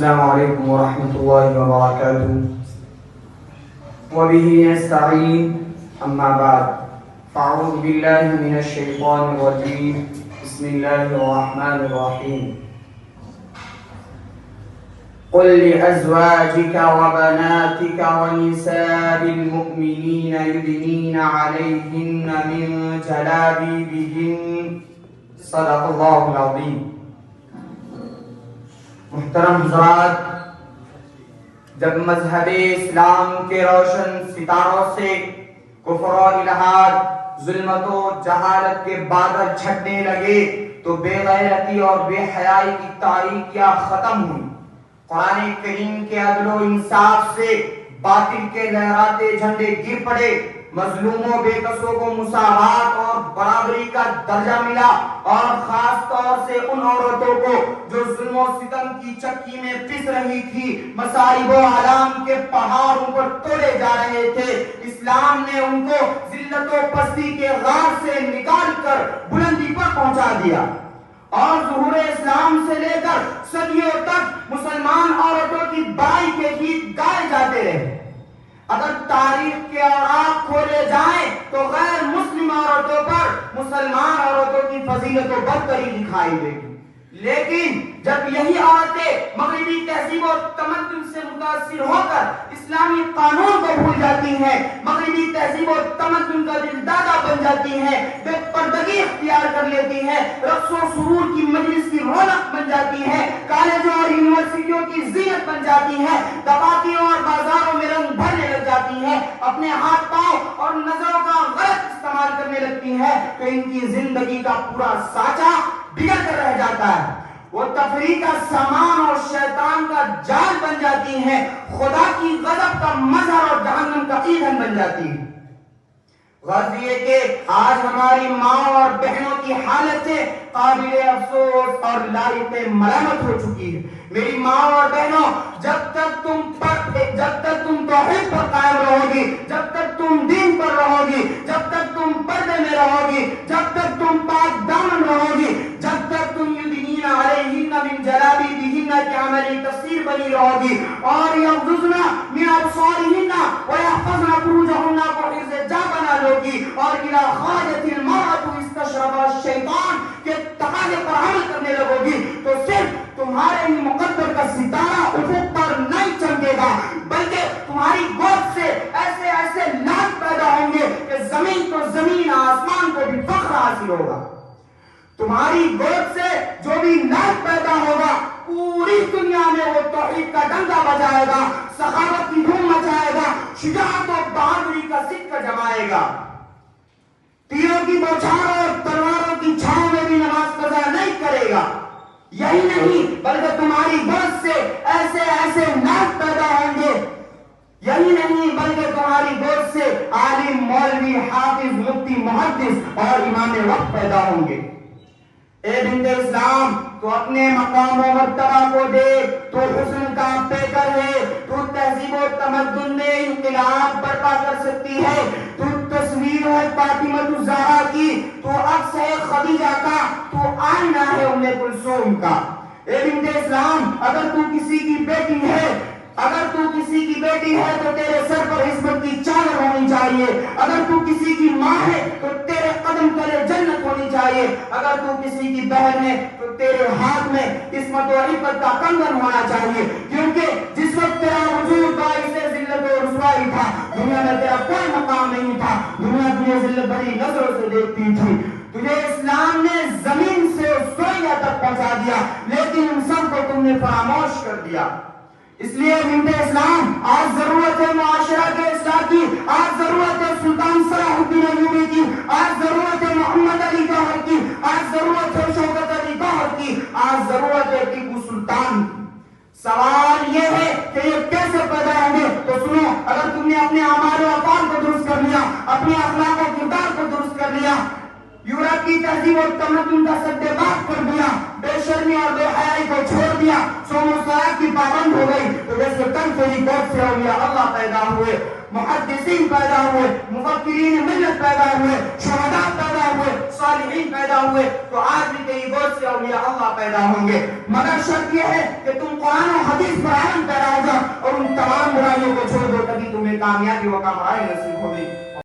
السلام عليكم ورحمة الله وبركاته وبه نستعين أما بعد فأعوذ بالله من الشيطان الرجيم بسم الله الرحمن الرحيم قل لأزواجك وبناتك ونساء المؤمنين يدنين عليهن من جلابيبهن صدق الله العظيم. محترم حضرات، جب مذہب اسلام کے روشن ستاروں سے کفر و الحاد، ظلمت و جہالت کے بادل چھٹنے لگے تو بے غیرتی اور بے حیائی کی تاریکیاں ختم ہوئی. قرآن کریم کے عدل و انصاف سے باطل کے لہراتے جھنڈے گر پڑے. مظلوموں بے کسوں کو مساوات اور برابری کا درجہ ملا، اور خاص طور سے ان عورتوں کو جو ظلم و ستم کی چکی میں پس رہی تھی. مصائب و آلام کے پہاڑ ان پر توڑے جا رہے تھے. اسلام نے ان کو ذلت و پستی کے غار سے نکال کر بلندی پر پہنچا دیا، اور ظہور اسلام سے لے کر صدیوں تک مسلمان عورتوں کی برائی کے گیت گائے جاتے رہے. اگر تاریخ کے اوراق کھولے جائیں تو غیر مسلم عورتوں پر مسلمان عورتوں کی فضیلت و برتری دکھائی دے گی. لیکن جب یہی عورتیں مغربی تہذیب و تمدن سے متاثر ہو کر اسلامی قانون کو بھول جاتی ہیں، مغربی تہذیب و تمدن کا دل دادا بن جاتی ہیں، بے پردگی اختیار کر لیتی ہیں، رقص و سرور کی مجلس کی رونق بن جاتی ہیں، کالجوں اور یونیورسٹیوں کی زینت بن جاتی ہیں، دکاتیوں اور بازاروں میں رنگ بھرنے لگ جاتی ہیں، اپنے ہاتھ پاؤں اور نظروں کا غلط استعمال کرنے لگتی ہیں، تو ان کی زندگی کا پورا سانچہ بگڑ کر رہ جاتا ہے. وہ تفریح کا سامان اور شیطان کا جال بن جاتی ہیں، خدا کی غضب کا مظہر اور جہنم کا ایندھن بن جاتی ہیں. غرض یہ کہ آج ہماری ماں اور بہنوں کی حالت سے قابل افسوس اور لائق ملامت ہو چکی ہے. میری ماں اور بہنوں، جب تک تم توحید پر قائم رہو گی، جب تک تم دین پر رہو گی، جب تک تم پردے میں رہو گی، جب تک تم پاک دامن رہو گی، جب تک تم یدنین علیہن من جلابیبہن کی عملی تفسیر بنی رہو گی، اور یغضضن من ابصارہن ویحفظن فروجہن کو حفظ جا بنا لو گی، اور الی خرجت المرأة استشرف الشیطان کے تقاضے پر عمل کرنے لگو گی، تو صرف تمہارے ہی مقدر کا ستارہ افق پر نہیں چمکے گا، بلکہ تمہاری گود سے ایسے ایسے ناز پیدا ہوں گے کہ زمین تو زمین، آسمان کو بھی فخر حاصل ہوگا. تمہاری گود سے جو بھی ناز پیدا ہوگا پوری دنیا میں وہ توحید کا ڈنکا بجائے گا، سخاوت کی دھوم مچائے گا، شجاعت و بہادری کا صدقہ جمائے گا. تیروں کی بوچھاروں اور تلواروں کی چھاؤں میں بھی نماز قضا نہیں کرے گا. یہی نہیں بلکہ تمہاری گود سے ایسے ایسے ناز پیدا ہوں گے، یہی نہیں بلکہ تمہاری گود سے عالم، مولوی، حافظ، مفتی، محدث اور امام وقت پیدا ہوں گے. اے بنت اسلام، تو اپنے مقام و مرتبہ کو دیکھ، تو حسن کا پیکر ہے، تو تہذیب و تمدن میں انقلاب برپا کر سکتی ہے، تو تصویر ہے فاطمہ الزہرا کی، تو عکس ہے خدیجہ کا، تو آئینہ ہے ام کلثوم کا. اے بنت اسلام، اگر تو کسی کی بیٹی ہے تو تیرے سر پر عصمت کی چادر ہونی چاہیے. اگر تو کسی کی ماں ہے تو تیرے قدم تلے جنت ہونی چاہیے. اگر تو کسی کی بہن ہے تو تیرے ہاتھ میں عصمت و عفت کا کنگن ہونا چاہیے. کیونکہ جس وقت تیرا وجود باعث ذلت و رسوائی تھا، دنیا میں تیرا کوئی مقام نہیں تھا، دنیا تجھے ذلت بھری نظروں سے دیکھتی تھی. تجھے اسلام نے زمین سے سوئیہ تک پہنچا دیا، لیکن ان سب کو تم نے فراموش کر دیا. اس لیے بنت اسلام، آج ضرورت ہے معاشرہ کے اصلاح کی، آج ضرورت ہے سلطان صلاح الدین ایوبی کی، آج ضرورت ہے محمد علی گوہر کی، آج ضرورت ہے شوکت علی گوہر کی، آج ضرورت ہے ٹیپو سلطان کی. سوال یہ ہے کہ یہ کیسے پیدا ہوں گے؟ تو سنو، اگر تم نے اپنے اعمال و افعال کو درست کر لیا، اپنے اخلاق و کردار کو درست کر لیا، یورپ کی تہذیب و تمدن کا سد باز کر دیا، بے شرمی اور بے حیائی کو چھوڑ دیا، سوم و صلاۃ کی پابند ہو گئی، تو جیسے کل تیری گود سے اولیاء اللہ پیدا ہوئے، محدثین پیدا ہوئے، مفکرین ملت پیدا ہوئے، شہداء پیدا ہوئے، صالحین پیدا ہوئے، تو آج بھی تیری گود سے اولیاء اللہ پیدا ہوں گے، مگر شرط یہ ہے کہ تم قرآن و حدیث پر عمل پیدا ہو جاؤ اور ان تمام برائیوں کو چھوڑ دو، تبھی تمہیں کامیابی و کامرانی نصیب ہوگی۔